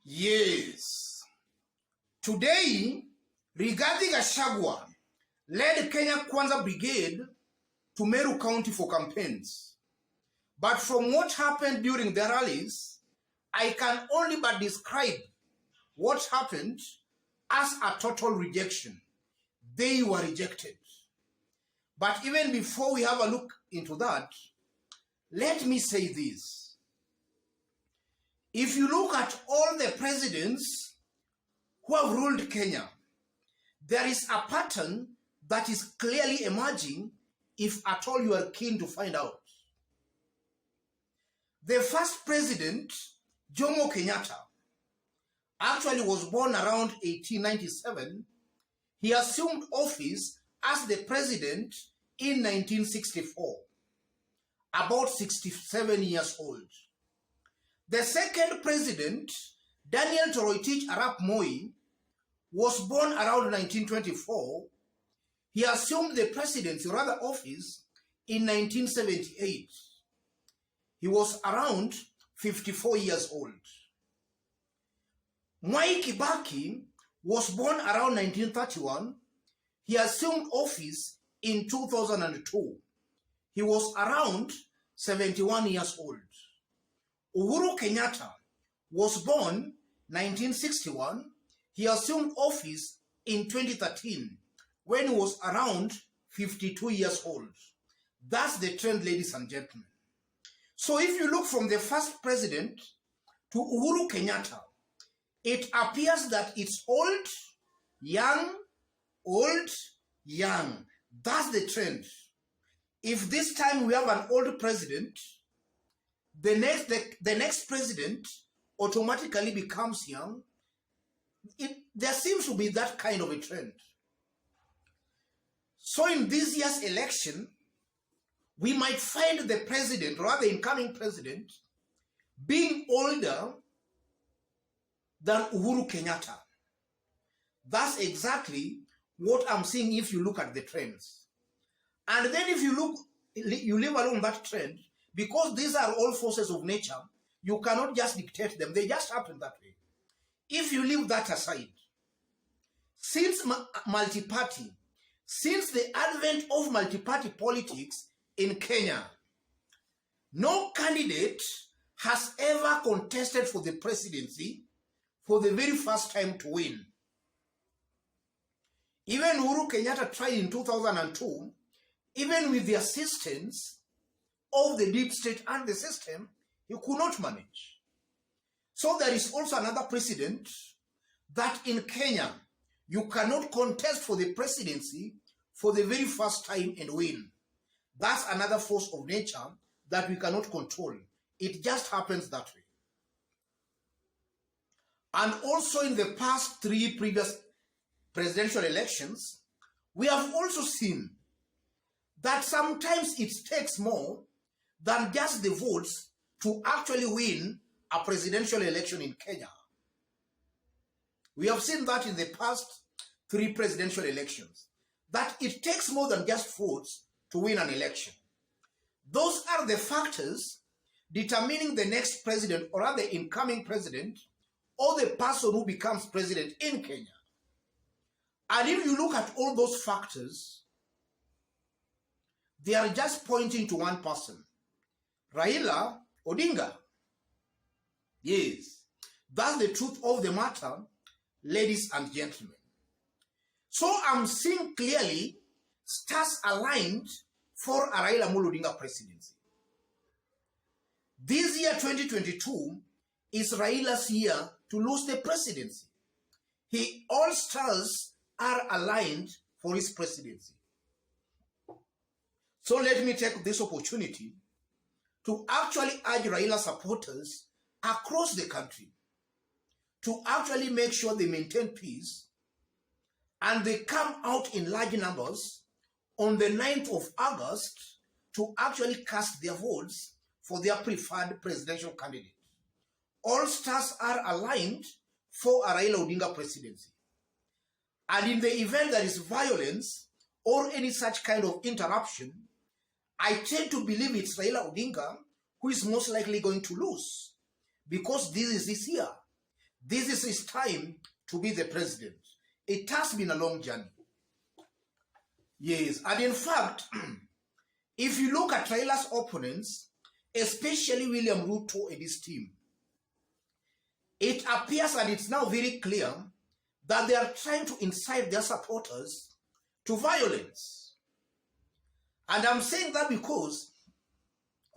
Yes. Today, Rigathi Gachagua led Kenya Kwanza Brigade to Meru County for campaigns. But from what happened during the rallies, I can only but describe what happened as a total rejection. They were rejected. But even before we have a look into that, let me say this. If you look at all the presidents who have ruled Kenya, there is a pattern that is clearly emerging if at all you are keen to find out. The first president, Jomo Kenyatta, actually was born around 1897. He assumed office as the president in 1964, about 67 years old. The second president, Daniel Toroitich Arap Moi, was born around 1924. He assumed the presidency, or rather office, in 1978. He was around 54 years old. Mwai Kibaki was born around 1931. He assumed office in 2002. He was around 71 years old. Uhuru Kenyatta was born 1961. He assumed office in 2013 when he was around 52 years old. That's the trend, ladies and gentlemen. So if you look from the first president to Uhuru Kenyatta, it appears that it's old, young, old, young. That's the trend. If this time we have an old president, the next president automatically becomes young. There seems to be that kind of a trend. So in this year's election, we might find the president, or the incoming president, being older than Uhuru Kenyatta. That's exactly what I'm seeing if you look at the trends. And then if you live along that trend, because these are all forces of nature, you cannot just dictate them. They just happen that way. If you leave that aside, since multi-party, since the advent of multi-party politics in Kenya, no candidate has ever contested for the presidency for the very first time to win. Even Uhuru Kenyatta tried in 2002, even with the assistance of the deep state and the system, he could not manage. So there is also another precedent that in Kenya, you cannot contest for the presidency for the very first time and win. That's another force of nature that we cannot control. It just happens that way. And also in the past three previous presidential elections, we have also seen that sometimes it takes more than just the votes to actually win a presidential election in Kenya. We have seen that in the past three presidential elections, that it takes more than just votes to win an election. Those are the factors determining the next president, or rather incoming president, or the person who becomes president in Kenya. And if you look at all those factors, they are just pointing to one person, Raila Odinga. Yes, that's the truth of the matter, ladies and gentlemen. So I'm seeing clearly stars aligned for a Raila Odinga presidency. This year, 2022, is Raila's year to lose the presidency. All stars are aligned for his presidency. So let me take this opportunity to actually urge Raila supporters across the country to actually make sure they maintain peace and they come out in large numbers on the 9th of August to actually cast their votes for their preferred presidential candidate. All stars are aligned for a Raila Odinga presidency. And in the event there is violence or any such kind of interruption, I tend to believe it's Raila Odinga who is most likely going to lose, because this is his year. this is his time to be the president. It has been a long journey. Yes, and in fact, if you look at Raila's opponents, especially William Ruto and his team, it appears and it's now very clear that they are trying to incite their supporters to violence. And I'm saying that because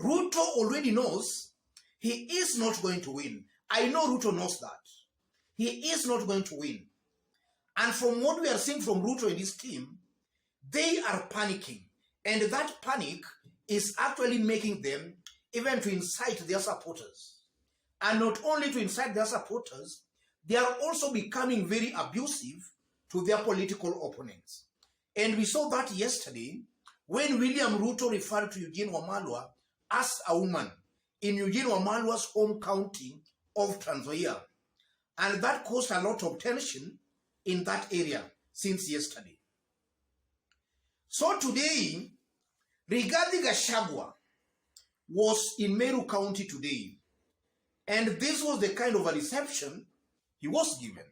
Ruto already knows he is not going to win. I know Ruto knows that. He is not going to win. And from what we are seeing from Ruto and his team, they are panicking. And that panic is actually making them even to incite their supporters. And not only to incite their supporters, they are also becoming very abusive to their political opponents. And we saw that yesterday when William Ruto referred to Eugene Wamalwa as a woman in Eugene Wamalwa's home county of Trans Nzoia. And that caused a lot of tension in that area since yesterday. So today, Rigathi Gachagua was in Meru County today. And this was the kind of a reception he was given.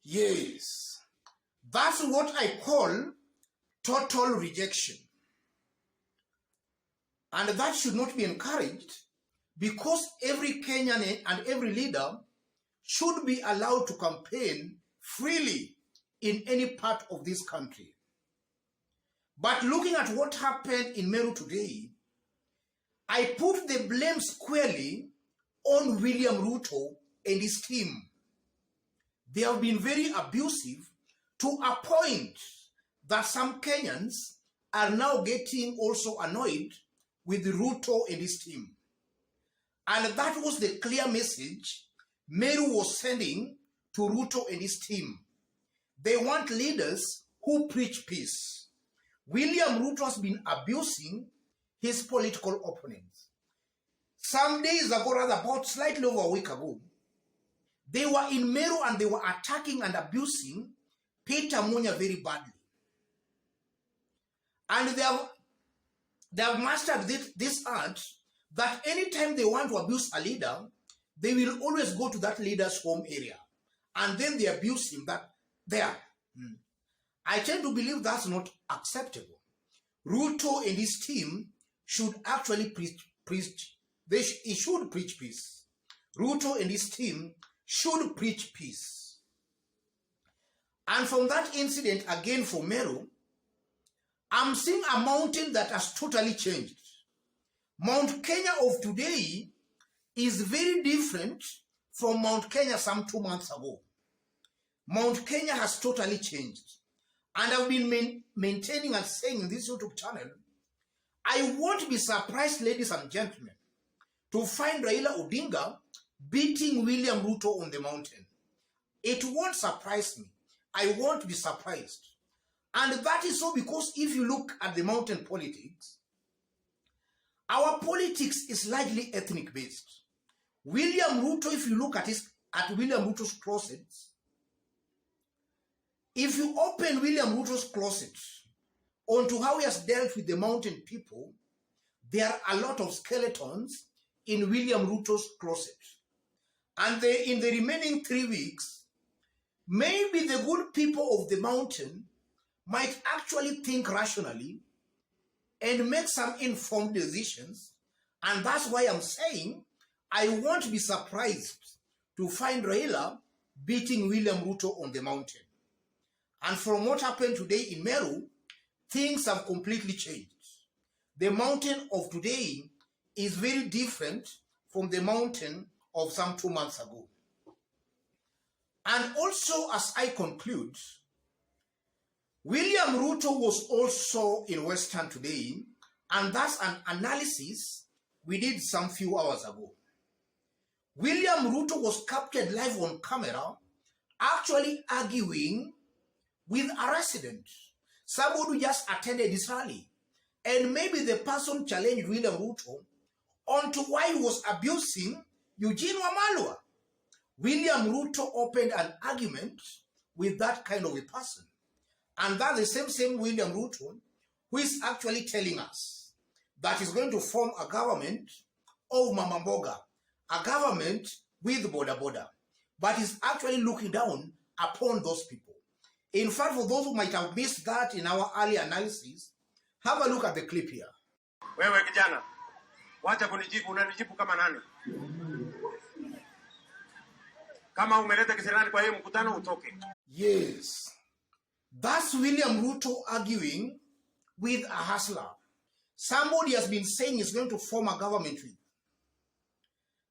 Yes, that's what I call total rejection. And that should not be encouraged, because every Kenyan and every leader should be allowed to campaign freely in any part of this country. But looking at what happened in Meru today, I put the blame squarely on William Ruto and his team. They have been very abusive to a point that some Kenyans are now getting also annoyed with Ruto and his team. And that was the clear message Meru was sending to Ruto and his team. They want leaders who preach peace. William Ruto has been abusing his political opponents. Some days ago, rather about slightly over a week ago, they were in Meru and they were attacking and abusing Peter Munya very badly. And they have mastered this art that anytime they want to abuse a leader, they will always go to that leader's home area. And then they abuse him there. I tend to believe that's not acceptable. Ruto and his team should actually preach. He should preach peace. Ruto and his team should preach peace. And from that incident, again for Meru, I'm seeing a mountain that has totally changed. Mount Kenya of today is very different from Mount Kenya some 2 months ago. Mount Kenya has totally changed. And I've been maintaining and saying in this YouTube channel, I won't be surprised, ladies and gentlemen, to find Raila Odinga beating William Ruto on the mountain. It won't surprise me. I won't be surprised. And that is so because if you look at the mountain politics, our politics is largely ethnic based. William Ruto, if you look at William Ruto's closets, if you open William Ruto's closet onto how he has dealt with the mountain people, there are a lot of skeletons in William Ruto's closet. And in the remaining 3 weeks, maybe the good people of the mountain might actually think rationally and make some informed decisions. And that's why I'm saying I won't be surprised to find Raila beating William Ruto on the mountain. And from what happened today in Meru, things have completely changed. The mountain of today is very different from the mountain of some 2 months ago. And also, as I conclude, William Ruto was also in Western today, and that's an analysis we did some few hours ago. William Ruto was captured live on camera, actually arguing with a resident, someone who just attended this rally. And maybe the person challenged William Ruto onto why he was abusing Eugene Wamalwa. William Ruto opened an argument with that kind of a person. And that's the same William Ruto who is actually telling us that he's going to form a government of Mama Mboga, a government with border. But he's actually looking down upon those people. In fact, for those who might have missed that in our early analysis, have a look at the clip here. Wewe kijana, wacha kunijibu, unanijibu kama nani? Kama umeleta kisirani kwa hiyo mkutano utoke. Yes. That's William Ruto arguing with a hustler. Somebody has been saying he's going to form a government with.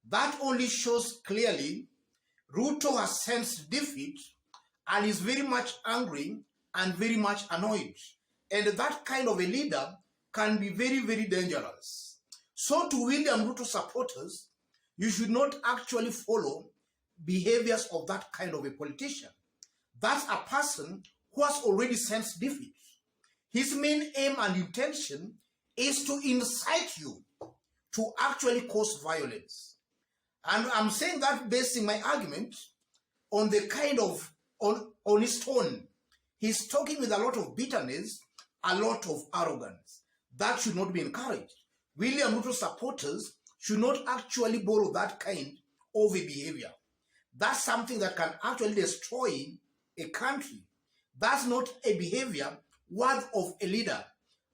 That only shows clearly Ruto has sensed defeat and is very much angry and very much annoyed. And that kind of a leader can be very, very dangerous. So to William Ruto supporters, you should not actually follow behaviors of that kind of a politician. That's a person who has already sensed defeat. His main aim and intention is to incite you to actually cause violence. And I'm saying that basing my argument on the kind of, on his tone. He's talking with a lot of bitterness, a lot of arrogance. That should not be encouraged. William Ruto supporters should not actually borrow that kind of a behavior. That's something that can actually destroy a country. That's not a behavior worth of a leader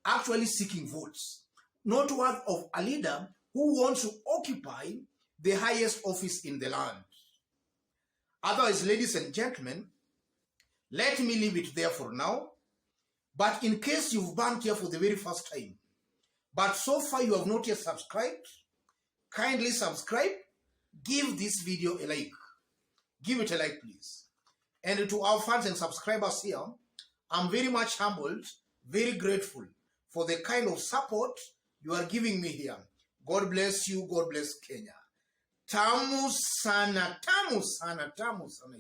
actually seeking votes. Not worth of a leader who wants to occupy the highest office in the land. Otherwise, ladies and gentlemen, let me leave it there for now. But in case you've been here for the very first time, but so far you have not yet subscribed, kindly subscribe, give this video a like. Give it a like, please. And to our fans and subscribers here, I'm very much humbled, very grateful for the kind of support you are giving me here. God bless you. God bless Kenya. Tamu sana, tamu sana, tamu sana.